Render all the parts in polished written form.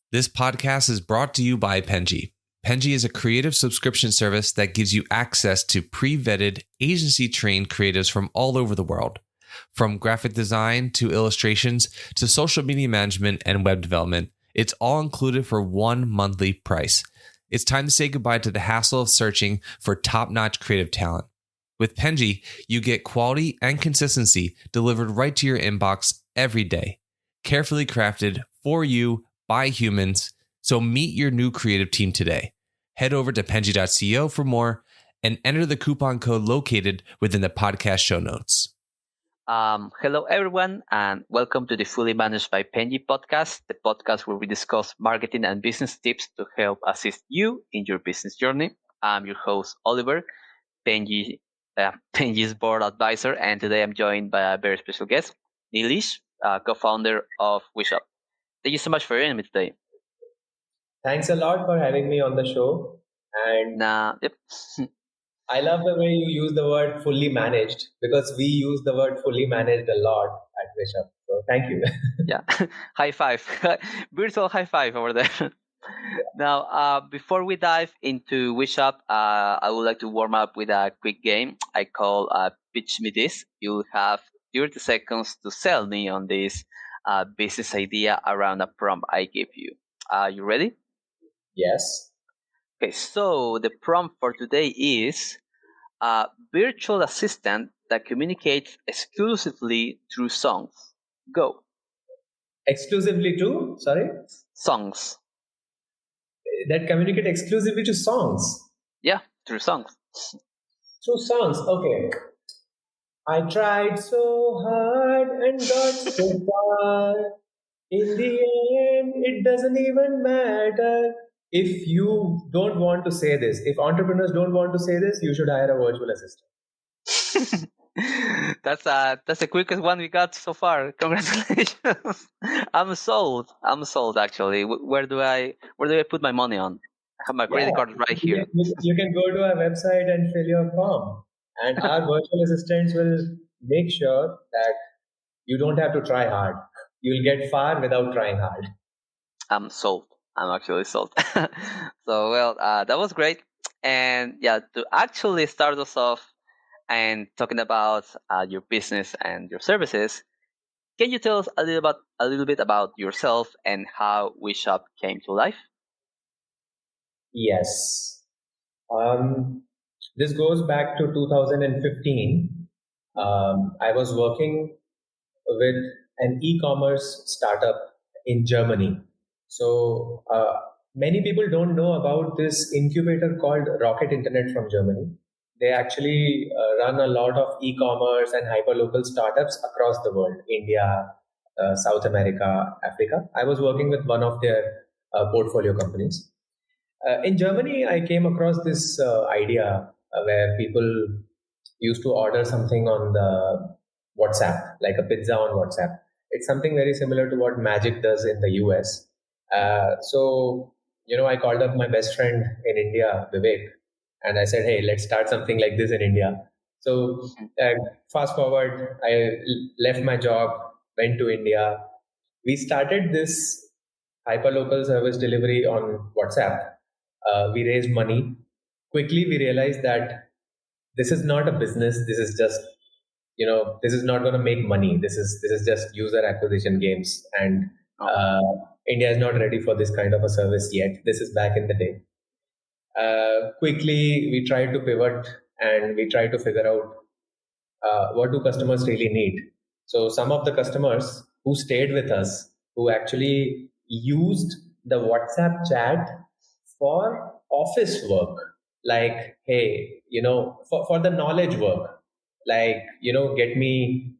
This podcast is brought to you by Penji. Penji is a creative subscription service that gives you access to pre-vetted, agency-trained creatives from all over the world. From graphic design to illustrations to social media management and web development, it's all included for one monthly price. It's time to say goodbye to the hassle of searching for top-notch creative talent. With Penji, you get quality and consistency delivered right to your inbox every day, carefully crafted for you by humans. So meet your new creative team today. Head over to penji.co for more and enter the coupon code located within the podcast show notes. Hello, everyone, and welcome to the Fully Managed by Penji podcast, the podcast where we discuss marketing and business tips to help assist you in your business journey. I'm your host, Oliver, Penji's board advisor, and today I'm joined by a very special guest, Neelesh, co-founder of WishUp. Thank you so much for joining me today. Thanks a lot for having me on the show. And Yep. I love the way you use the word fully managed because we use the word fully managed a lot at WishUp. So thank you. Yeah, high five, virtual high five over there. Now, before we dive into WishUp, I would like to warm up with a quick game I call Pitch Me This. You'll have 30 seconds to sell me on this business idea around a prompt I give you. Are you ready? Yes. Okay, so the prompt for today is a virtual assistant that communicates exclusively through songs. Go. Exclusively to, sorry? Songs. That communicate exclusively to songs. Yeah, through songs. Through songs, okay. I tried so hard and got so far. In the end, it doesn't even matter. If you don't want to say this, if entrepreneurs don't want to say this, you should hire a virtual assistant. That's the quickest one we got so far. Congratulations. I'm sold actually. Where do I put my money on? I have my credit card right here. You can go to our website and fill your form, and our virtual assistants will make sure that you don't have to try hard. You'll get far without trying hard. I'm sold. I'm actually sold. So, well, that was great. And yeah, to actually start us off and talking about your business and your services, can you tell us a little bit about yourself and how WishUp came to life? Yes. This goes back to 2015. I was working with an e-commerce startup in Germany. So many people don't know about this incubator called Rocket Internet from Germany. They actually run a lot of e-commerce and hyperlocal startups across the world, India, South America, Africa. I was working with one of their portfolio companies. In Germany, I came across this idea where people used to order something on the WhatsApp, like a pizza on WhatsApp. It's something very similar to what Magic does in the US. So, I called up my best friend in India, Vivek, and I said, hey, let's start something like this in India. So, fast forward, I left my job, went to India. We started this hyperlocal service delivery on WhatsApp. We raised money. Quickly, we realized that this is not a business. This is just, this is not going to make money. This is just user acquisition games, and India is not ready for this kind of a service yet. This is back in the day. Quickly, we tried to pivot and we tried to figure out what do customers really need. So some of the customers who stayed with us, who actually used the WhatsApp chat for office work, like, hey, for the knowledge work, like, get me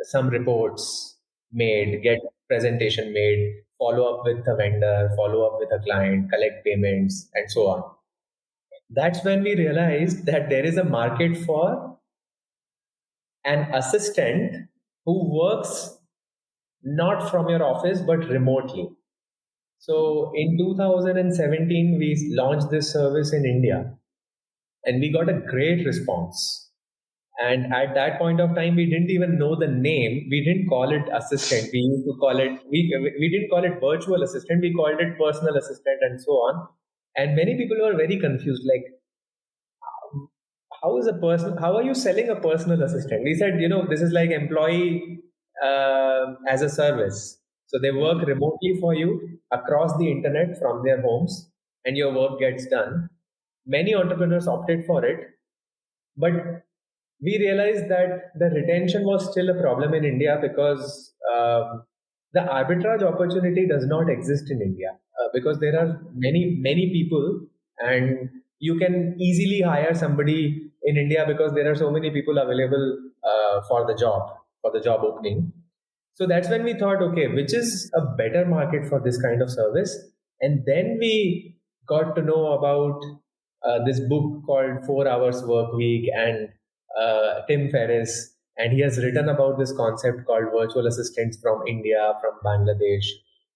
some reports made, get presentation made, follow up with a vendor, follow up with a client, collect payments, and so on. That's when we realized that there is a market for an assistant who works not from your office but remotely. So in 2017, we launched this service in India and we got a great response. And at that point of time, we didn't even know the name. We didn't call it assistant. We used to call it, we didn't call it virtual assistant. We called it personal assistant and so on. And many people were very confused, like, how are you selling a personal assistant? We said, this is like employee as a service. So they work remotely for you across the internet from their homes, and your work gets done. Many entrepreneurs opted for it, but we realized that the retention was still a problem in India because the arbitrage opportunity does not exist in India because there are many people, and you can easily hire somebody in India because there are so many people available for the job opening. So that's when we thought, okay, which is a better market for this kind of service? And then we got to know about this book called 4 Hours Work Week, and Tim Ferriss, and he has written about this concept called virtual assistants from India, from Bangladesh.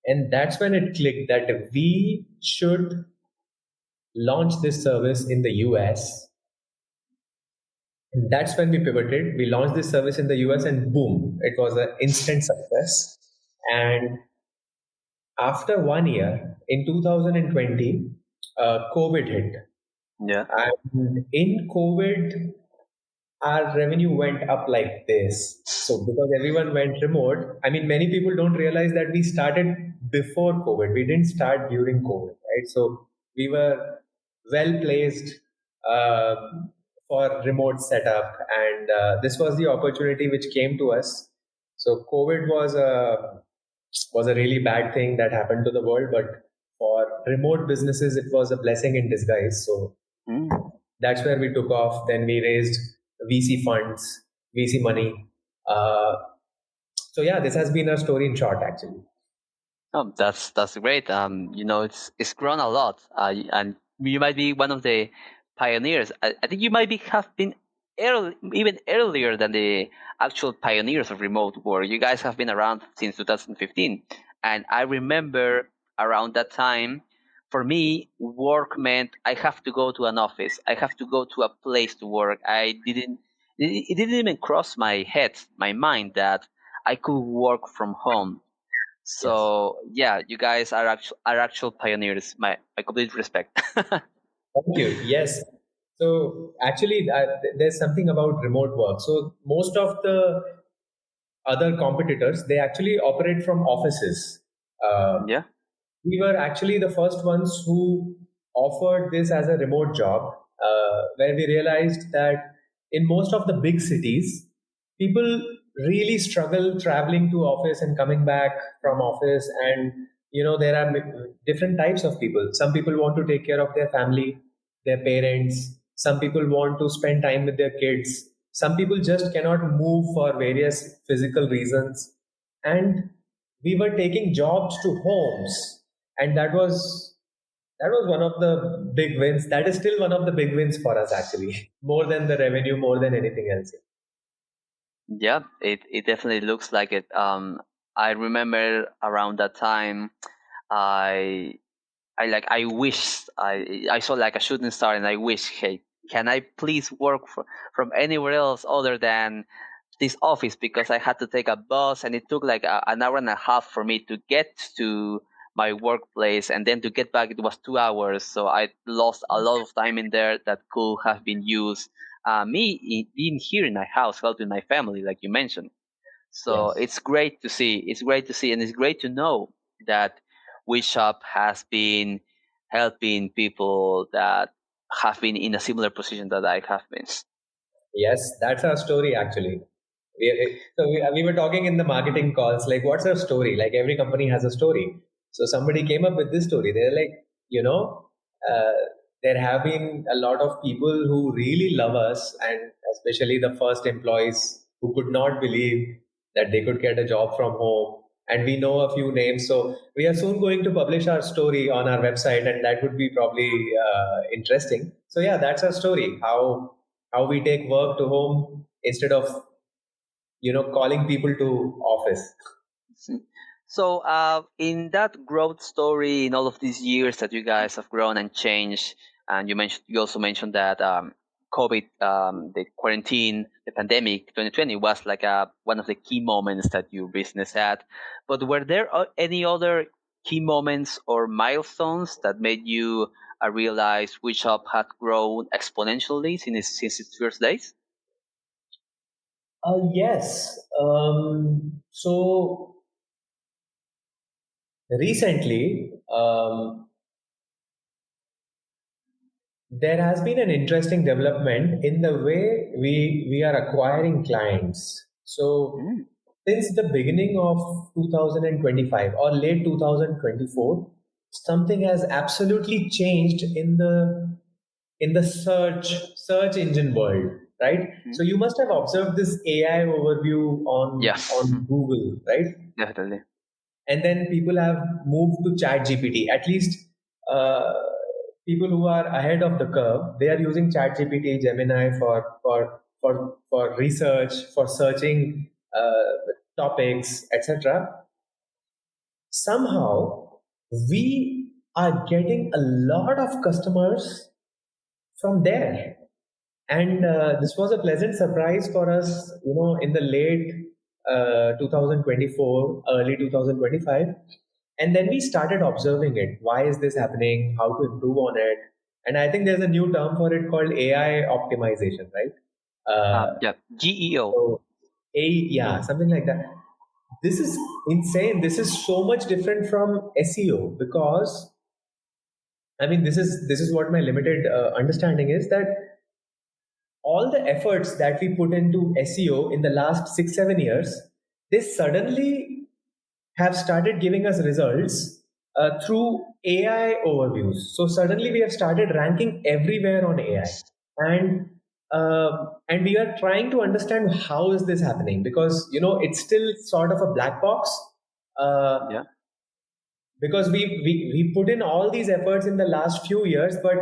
And that's when it clicked that we should launch this service in the US. And that's when we pivoted. We launched this service in the US, and boom, it was an instant success. And after 1 year, in 2020, COVID hit. Yeah. And in COVID, our revenue went up like this. So because everyone went remote, I mean, many people don't realize that we started before COVID. We didn't start during COVID, right? So we were well placed uh, for remote setup, and this was the opportunity which came to us. So COVID was a really bad thing that happened to the world, but for remote businesses, it was a blessing in disguise. So that's where we took off. Then we raised VC funds, VC money. Uh, so yeah, this has been our story in short, actually. Oh, that's great. It's grown a lot, and you might be one of the pioneers. I think you might have been even earlier than the actual pioneers of remote work. You guys have been around since 2015, and I remember around that time, for me, work meant I have to go to an office. I have to go to a place to work. It didn't even cross my head, my mind, that I could work from home. Yes. So yeah, you guys are actual pioneers. My complete respect. Thank you. Yes. So actually, there's something about remote work. So most of the other competitors, they actually operate from offices. Yeah. We were actually the first ones who offered this as a remote job, where we realized that in most of the big cities, people really struggle traveling to office and coming back from office. And there are different types of people. Some people want to take care of their family, their parents. Some people want to spend time with their kids. Some people just cannot move for various physical reasons. And we were taking jobs to homes, and that was one of the big wins. That is still one of the big wins for us, actually, more than the revenue, more than anything else. Yeah, it definitely looks like it. I remember around that time, I I wished I saw like a shooting star, and I wish, hey, can I please work from anywhere else other than this office, because I had to take a bus, and it took like an hour and a half for me to get to my workplace, and then to get back it was 2 hours. So I lost a lot of time in there that could have been used being here in my house helping my family, like you mentioned. So Yes. it's great to see. It's great to see, and it's great to know that WishUp has been helping people that have been in a similar position that I have been. Yes, that's our story, actually. We were talking in the marketing calls, like, what's our story? Like, every company has a story. So somebody came up with this story. They're like, uh, there have been a lot of people who really love us, and especially the first employees who could not believe that they could get a job from home. And we know a few names. So we are soon going to publish our story on our website, and that would be probably interesting. So yeah, that's our story. How we take work to home instead of calling people to office. So, in that growth story, in all of these years that you guys have grown and changed, and you also mentioned that COVID, the quarantine, the pandemic, 2020 was like one of the key moments that your business had. But were there any other key moments or milestones that made you realize WishUp had grown exponentially since its first days? Yes. So recently, there has been an interesting development in the way we are acquiring clients. So Mm, since the beginning of 2025 or late 2024, something has absolutely changed in the search engine world, right? mm. So you must have observed this AI overview Yeah, on Google, right? definitely. And then people have moved to chat gpt, at least uh, people who are ahead of the curve, they are using chat gpt, gemini for research, for searching topics, etc. Somehow we are getting a lot of customers from there. And this was a pleasant surprise for us, in the late 2024, early 2025. And then we started observing it. Why is this happening? How to improve on it? And I think there's a new term for it called AI optimization, right? Yeah, GEO. So, yeah, something like that. This is insane. This is so much different from SEO because, I mean, this is what my limited understanding is, that all the efforts that we put into SEO in the last 6 7 years, they suddenly have started giving us results through AI overviews. So suddenly we have started ranking everywhere on AI, and and we are trying to understand how is this happening, because it's still sort of a black box. Uh, Yeah. because we put in all these efforts in the last few years, but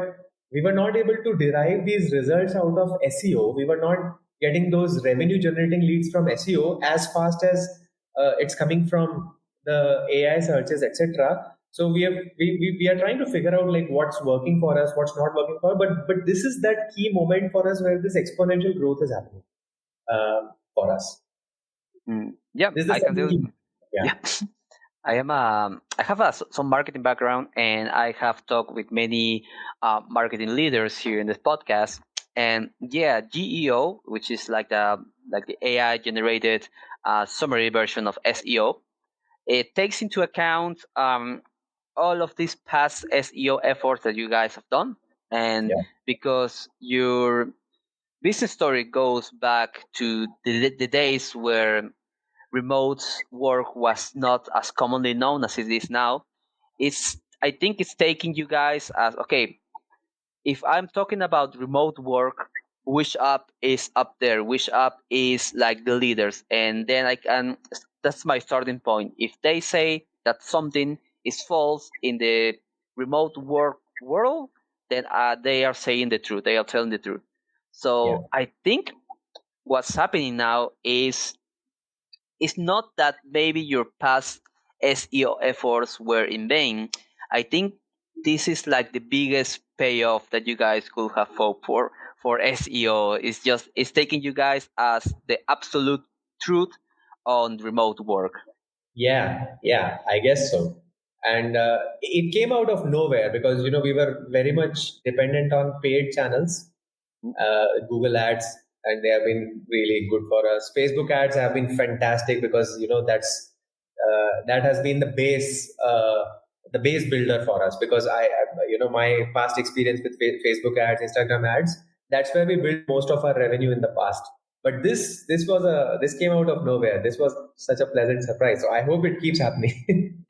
we were not able to derive these results out of SEO. We were not getting those revenue generating leads from SEO as fast as it's coming from the AI searches, etc. So we are trying to figure out like what's working for us, what's not working for us. But this is that key moment for us where this exponential growth is happening for us. Yeah, This is the I can second do. key. Yeah. Yeah. I have some marketing background, and I have talked with many marketing leaders here in this podcast. And yeah, GEO, which is like the AI generated summary version of SEO, it takes into account all of these past SEO efforts that you guys have done, and Yeah. because your business story goes back to the days where remote work was not as commonly known as it is now. I think it's taking you guys as okay. If I'm talking about remote work, WishUp is up there. WishUp is like the leaders, and then I can. That's my starting point. If they say that something is false in the remote work world, then they are saying the truth. They are telling the truth. Yeah. So I think what's happening now is it's not that maybe your past SEO efforts were in vain. I think this is like the biggest payoff that you guys could have hoped for SEO. It's taking you guys as the absolute truth on remote work. Yeah, I guess so. And it came out of nowhere because we were very much dependent on paid channels, Google ads, and they have been really good for us. Facebook ads have been fantastic because that has been the base builder for us. Because my past experience with Facebook ads, Instagram ads, that's where we built most of our revenue in the past. But this came out of nowhere. This was such a pleasant surprise. So I hope it keeps happening.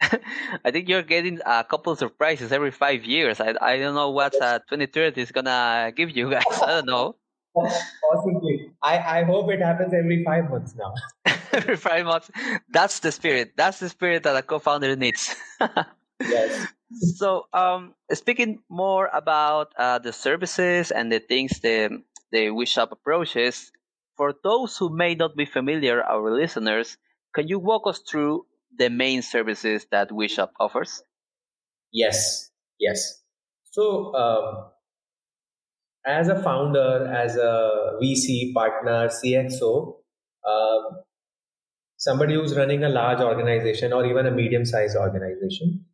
I think you're getting a couple surprises every 5 years. I don't know what 2030 is gonna give you guys. I don't know. Possibly. I hope it happens every 5 months now. Every 5 months. That's the spirit. That's the spirit that a co-founder needs. Yes. So, speaking more about the services and the things the WishUp approaches, for those who may not be familiar, our listeners, can you walk us through the main services that WishUp offers? Yes. Yes. So as a founder, as a VC partner, CXO, somebody who's running a large organization or even a medium-sized organization,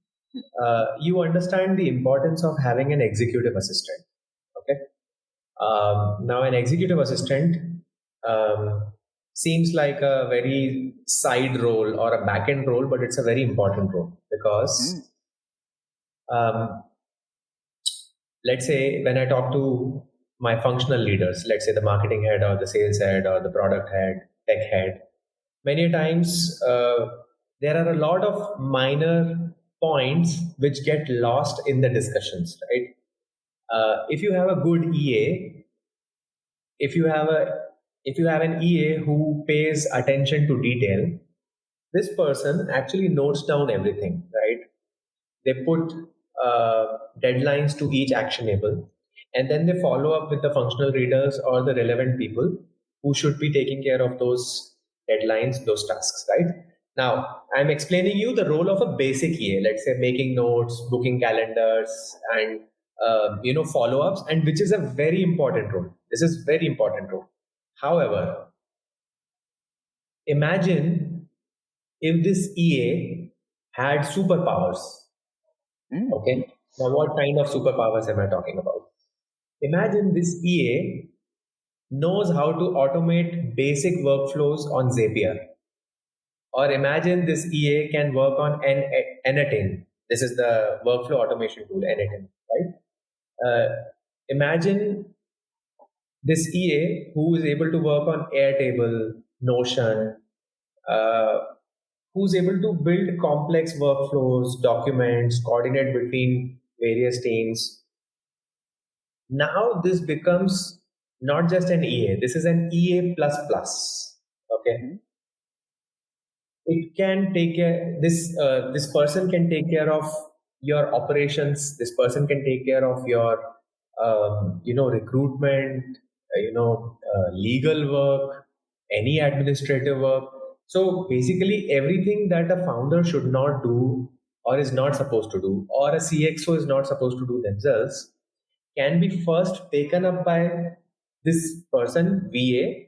you understand the importance of having an executive assistant. Okay. Now, an executive assistant seems like a very side role or a back end role, but it's a very important role because, um, let's say, when I talk to my functional leaders, let's say the marketing head or the sales head or the product head, tech head, many times there are a lot of minor points which get lost in the discussions, right? If you have a good EA, if you have a if you have an EA who pays attention to detail, this person actually notes down everything, right? They put deadlines to each actionable, and then they follow up with the functional readers or the relevant people who should be taking care of those deadlines, those tasks, right? Now, I'm explaining you the role of a basic EA, let's say making notes, booking calendars, and follow-ups, and which is a very important role. This is very important role. However, imagine if this EA had superpowers. Okay. Now, what kind of superpowers am I talking about? Imagine this EA knows how to automate basic workflows on Zapier. Or imagine this EA can work on anything. This is the workflow automation tool, anything, right? Imagine this EA who is able to work on Airtable, Notion, uh, who's able to build complex workflows, documents, coordinate between various teams. Now this becomes not just an EA, this is an EA plus plus. Okay. It can take care, this person can take care of your operations, this person can take care of your recruitment, legal work, any administrative work. So basically everything that a founder should not do or is not supposed to do, or a CXO is not supposed to do themselves, can be first taken up by this person, VA,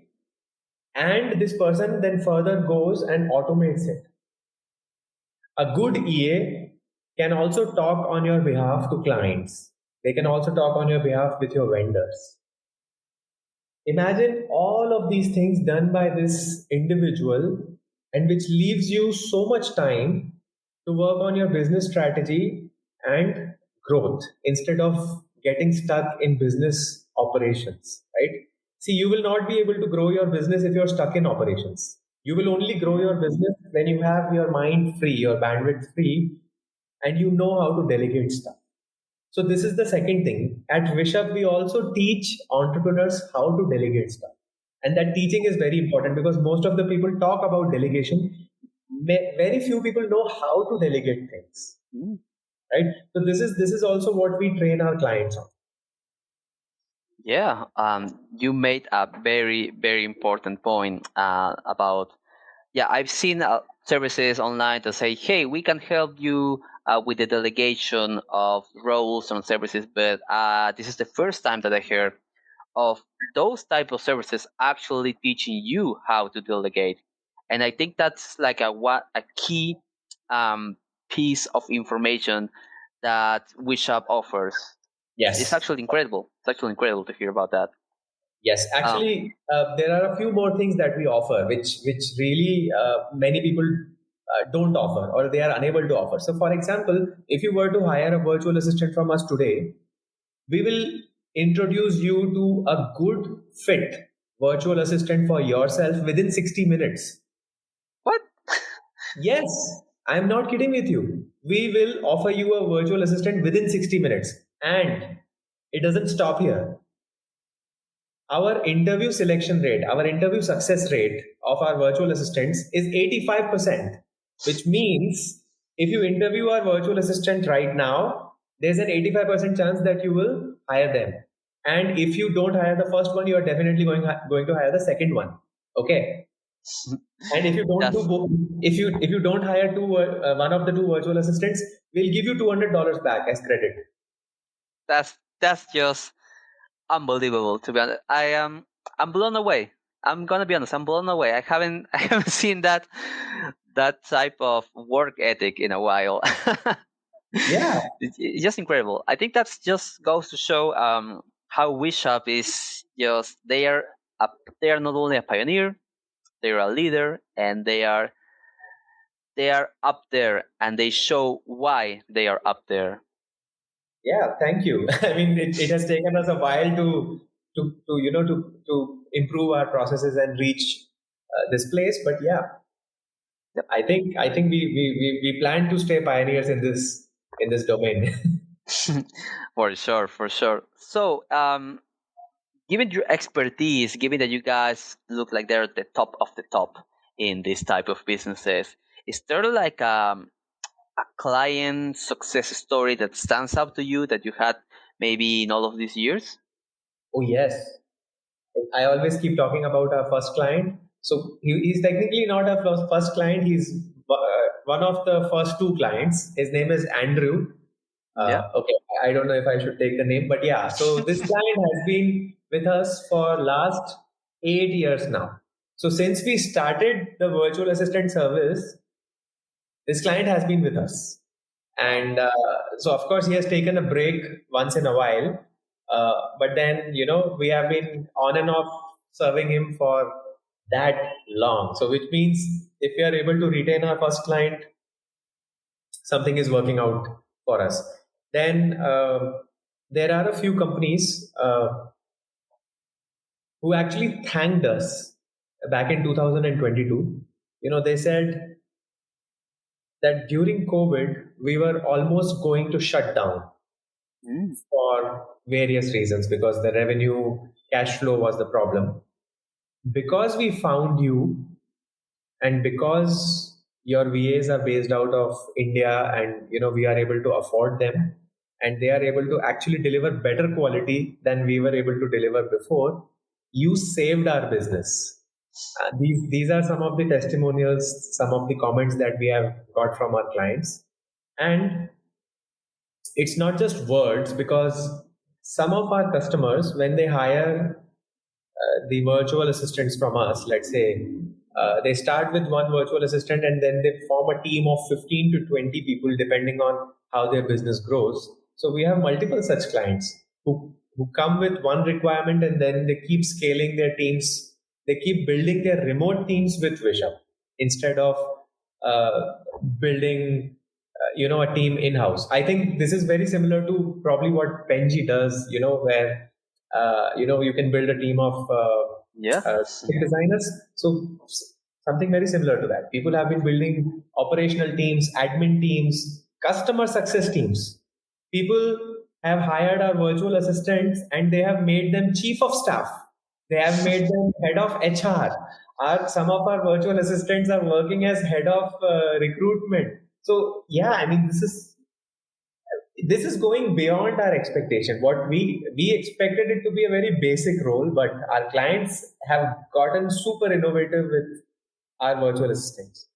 and this person then further goes and automates it. A good EA can also talk on your behalf to clients. They can also talk on your behalf with your vendors. Imagine all of these things done by this individual, and which leaves you so much time to work on your business strategy and growth instead of getting stuck in business operations, right? See, you will not be able to grow your business if you're stuck in operations. You will only grow your business when you have your mind free, your bandwidth free, and you know how to delegate stuff. So this is the second thing. At WishUp, we also teach entrepreneurs how to delegate stuff. And that teaching is very important because most of the people talk about delegation. Very few people know how to delegate things. Right? So this is also what we train our clients on. Yeah, you made a very, very important point about, yeah, I've seen services online that say, hey, we can help you with the delegation of roles and services, but this is the first time that I hear of those type of services actually teaching you how to delegate. And I think that's like a key piece of information that WishUp offers. It's Yes. actually incredible. It's actually incredible to hear about that. Yes, actually, there are a few more things that we offer, which really many people don't offer or they are unable to offer. So, for example, if you were to hire a virtual assistant from us today, we will introduce you to a good fit virtual assistant for yourself within 60 minutes. What? Yes, I'm not kidding with you. We will offer you a virtual assistant within 60 minutes, and it doesn't stop here. Our interview selection rate, our interview success rate of our virtual assistants is 85%, which means if you interview our virtual assistant right now, there's an 85% chance that you will hire them. And if you don't hire the first one, you are definitely going to hire the second one. Okay. And if you don't That's if you don't hire one of the two virtual assistants, we'll give you $200 back as credit. that's just unbelievable, to be honest. I'm blown away. I'm gonna be honest, I'm blown away. I haven't seen that type of work ethic in a while. Yeah, It's just incredible. I think that's just goes to show how WishUp is just they are not only a pioneer, they are a leader, and they are up there, and they show why they are up there. yeah. Thank you. I mean, it has taken us a while to improve our processes and reach this place. But yeah, I think we plan to stay pioneers in this domain. For sure, for sure. So, given your expertise, given that you guys look like they're at the top of the top in this type of businesses, is there like a client success story that stands out to you that you had maybe in all of these years? Oh yes, I always keep talking about our first client. So he's technically not our first client. He's one of the first two clients. His name is Andrew. Yeah. Okay, I don't know if I should take the name, but yeah. So this client has been with us for last 8 years now. So since we started the virtual assistant service, this client has been with us. And so, of course, he has taken a break once in a while. But then, we have been on and off serving him for that long. So, which means if we are able to retain our first client, something is working out for us. Then there are a few companies who actually thanked us back in 2022. They said that during COVID, we were almost going to shut down Mm. for various reasons because the revenue cash flow was the problem. Because we found you and because your VAs are based out of India and we are able to afford them and they are able to actually deliver better quality than we were able to deliver before, you saved our business. These are some of the testimonials, some of the comments that we have got from our clients. And it's not just words because some of our customers, when they hire the virtual assistants from us, let's say, they start with one virtual assistant and then they form a team of 15 to 20 people depending on how their business grows. So we have multiple such clients who come with one requirement and then they keep scaling their teams. They keep building their remote teams with WishUp instead of uh, building a team in house. I think this is very similar to probably what Penji does, where you can build a team of Yeah. designers. So something very similar to that. People have been building operational teams, admin teams, customer success teams. People have hired our virtual assistants and they have made them chief of staff. They have made them head of HR. Some of our virtual assistants are working as head of recruitment. So yeah, I mean this is going beyond our expectation. What we expected it to be a very basic role, but our clients have gotten super innovative with our virtual assistants.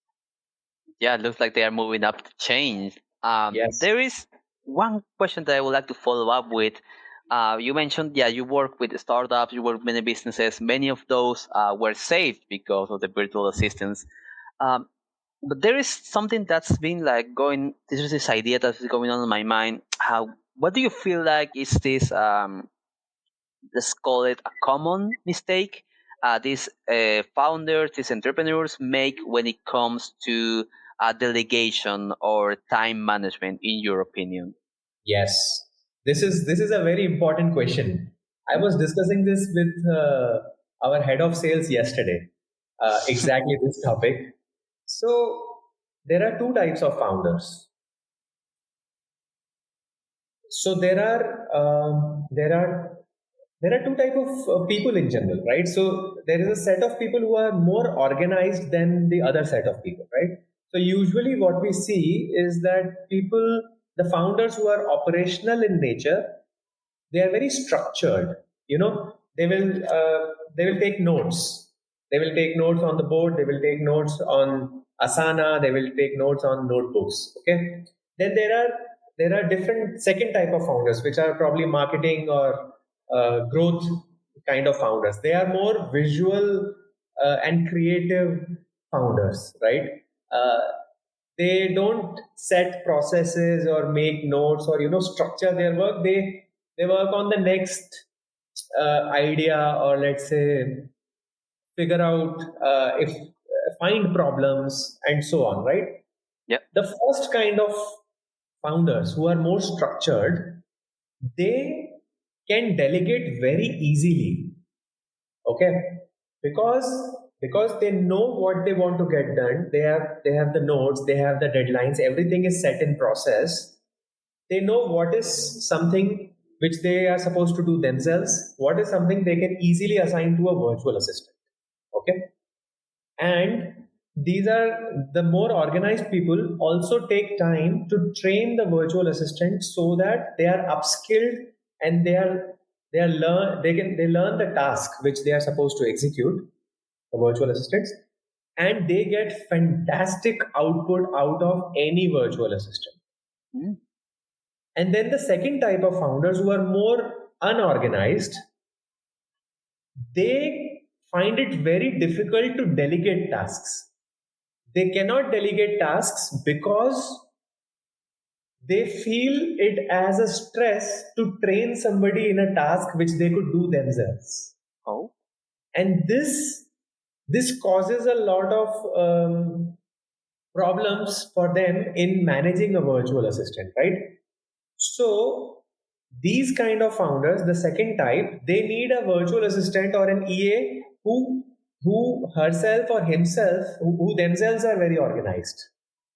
Yeah, it looks like they are moving up the chain. Yes. There is one question that I would like to follow up with. You mentioned, yeah, you work with startups, you work with many businesses. Many of those were saved because of the virtual assistants. Um, but there is something that's been like going. This is this idea that's going on in my mind. What do you feel like is this? Let's call it a common mistake these founders, these entrepreneurs make when it comes to delegation or time management, in your opinion? Yes. This is a very important question. I was discussing this with our head of sales yesterday. Exactly this topic. So there are two types of founders. So there are two type of people in general, right? So there is a set of people who are more organized than the other set of people, right? So usually what we see is that people, the founders who are operational in nature, they are very structured. They will take notes. They will take notes on the board. They will take notes on Asana. They will take notes on notebooks. Okay. Then there are different second type of founders, which are probably marketing or growth kind of founders. They are more visual and creative founders, right? Uh, they don't set processes or make notes or structure their work. They work on the next idea, or let's say figure out if find problems and so on, right? Yep. The first kind of founders who are more structured, they can delegate very easily, okay, because they know what they want to get done. They have the notes, they have the deadlines, everything is set in process. They know what is something which they are supposed to do themselves, what is something they can easily assign to a virtual assistant, okay. And these are the more organized people also take time to train the virtual assistant so that they are upskilled, and they learn the task which they are supposed to execute, the virtual assistants, and they get fantastic output out of any virtual assistant. Mm. And then the second type of founders who are more unorganized, they find it very difficult to delegate tasks. They cannot delegate tasks because they feel it as a stress to train somebody in a task which they could do themselves. Oh. And this causes a lot of problems for them in managing a virtual assistant, right? So these kind of founders, the second type, they need a virtual assistant or an EA who herself or himself, who themselves are very organized,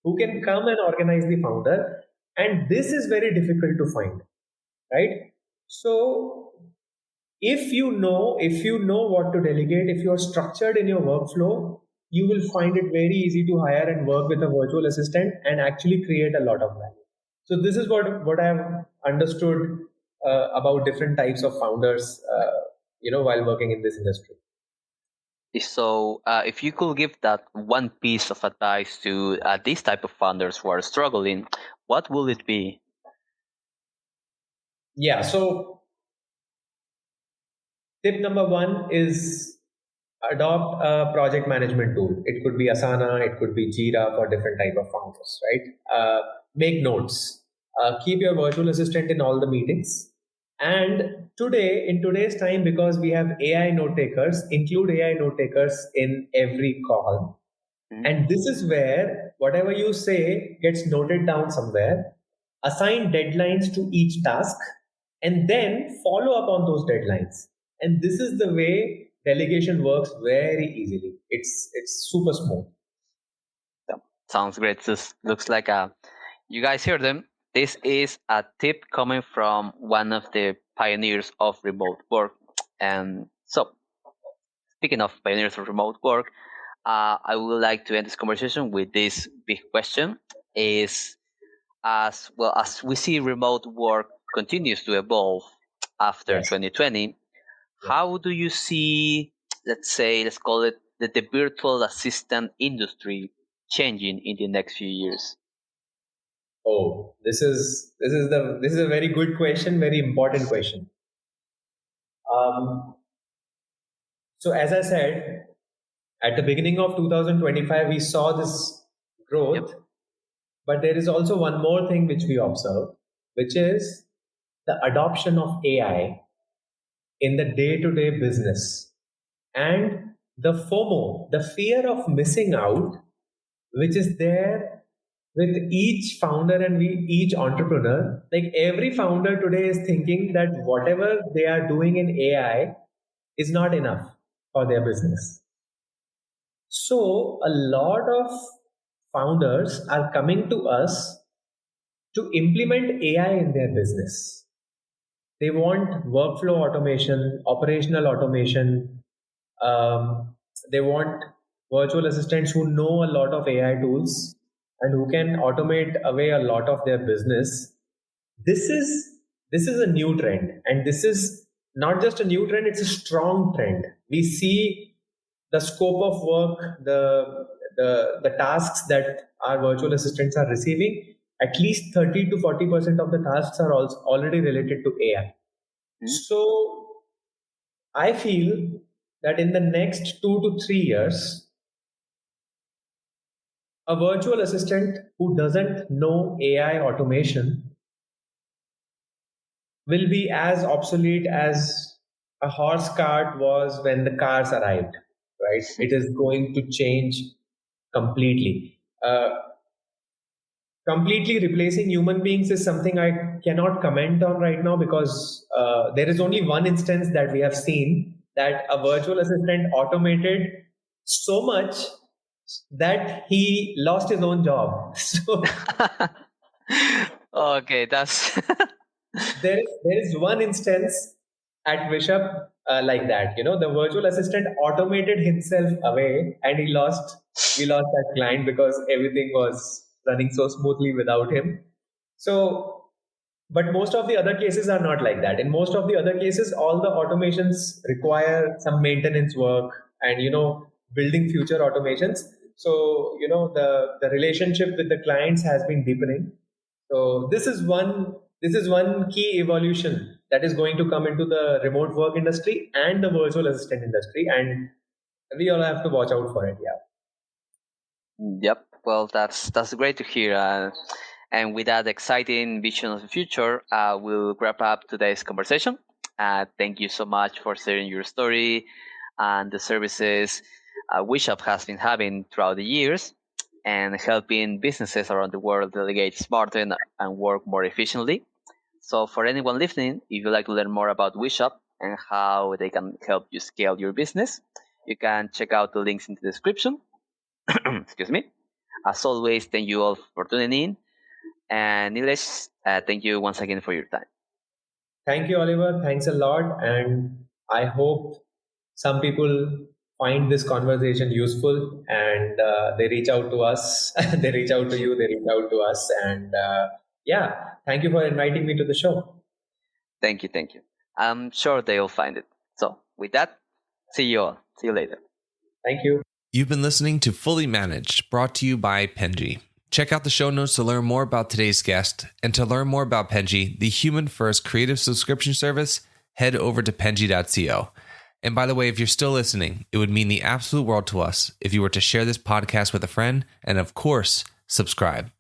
who can come and organize the founder. And this is very difficult to find, right? So if you know what to delegate, if you're structured in your workflow, you will find it very easy to hire and work with a virtual assistant and actually create a lot of value. So this is what I have understood about different types of founders, while working in this industry. So, if you could give that one piece of advice to these type of founders who are struggling, what will it be? Yeah. So tip number one is adopt a project management tool. It could be Asana, it could be Jira for different type of founders, right? Make notes. Keep your virtual assistant in all the meetings. And in today's time, because we have AI note takers, include AI note takers in every call. Mm. And this is where whatever you say gets noted down somewhere. Assign deadlines to each task and then follow up on those deadlines. And this is the way delegation works very easily. It's super smooth. Sounds great. This looks like you guys hear them. This is a tip coming from one of the pioneers of remote work. And so, speaking of pioneers of remote work, I would like to end this conversation with this big question: is as well as we see remote work continues to evolve after Yes. 2020, how do you see, let's call it the virtual assistant industry changing in the next few years? Oh, this is a very good question, very important question. So as I said, at the beginning of 2025, we saw this growth, but there is also one more thing which we observed, which is the adoption of AI in the day-to-day business, and the FOMO, the fear of missing out, which is there with each founder and each entrepreneur. Like every founder today is thinking that whatever they are doing in AI is not enough for their business. So a lot of founders are coming to us to implement AI in their business. They want workflow automation, operational automation. They want virtual assistants who know a lot of AI tools and who can automate away a lot of their business. This is a new trend, and this is not just a new trend; it's a strong trend. We see the scope of work, the tasks that our virtual assistants are receiving. At least 30 to 40% of the tasks are also already related to AI. So I feel that in the next 2 to 3 years, a virtual assistant who doesn't know AI automation will be as obsolete as a horse cart was when the cars arrived, right? It is going to change completely. Completely replacing human beings is something I cannot comment on right now because there is only one instance that we have seen that a virtual assistant automated so much that he lost his own job. So Okay, that's there is one instance at WishUp like that. The virtual assistant automated himself away, and we lost that client because everything was running so smoothly without him. So, but most of the other cases are not like that. In most of the other cases, all the automations require some maintenance work and building future automations. So the relationship with the clients has been deepening. So this is one key evolution that is going to come into the remote work industry and the virtual assistant industry, and we all have to watch out for it. Yeah. Yep. Well, that's great to hear. And with that exciting vision of the future, we'll wrap up today's conversation. Thank you so much for sharing your story and the services WishUp has been having throughout the years and helping businesses around the world delegate smarter and work more efficiently. So, for anyone listening, if you'd like to learn more about WishUp and how they can help you scale your business, you can check out the links in the description. Excuse me. As always, thank you all for tuning in. And Nilesh, thank you once again for your time. Thank you, Oliver. Thanks a lot, and I hope some people find this conversation useful and they reach out to us. They reach out to you. They reach out to us, and yeah, thank you for inviting me to the show. Thank you, thank you. I'm sure they'll find it. So, with that, see you all. See you later. Thank you. You've been listening to Fully Managed, brought to you by Penji. Check out the show notes to learn more about today's guest, and to learn more about Penji, the human-first creative subscription service, head over to penji.co. And by the way, if you're still listening, it would mean the absolute world to us if you were to share this podcast with a friend and, of course, subscribe.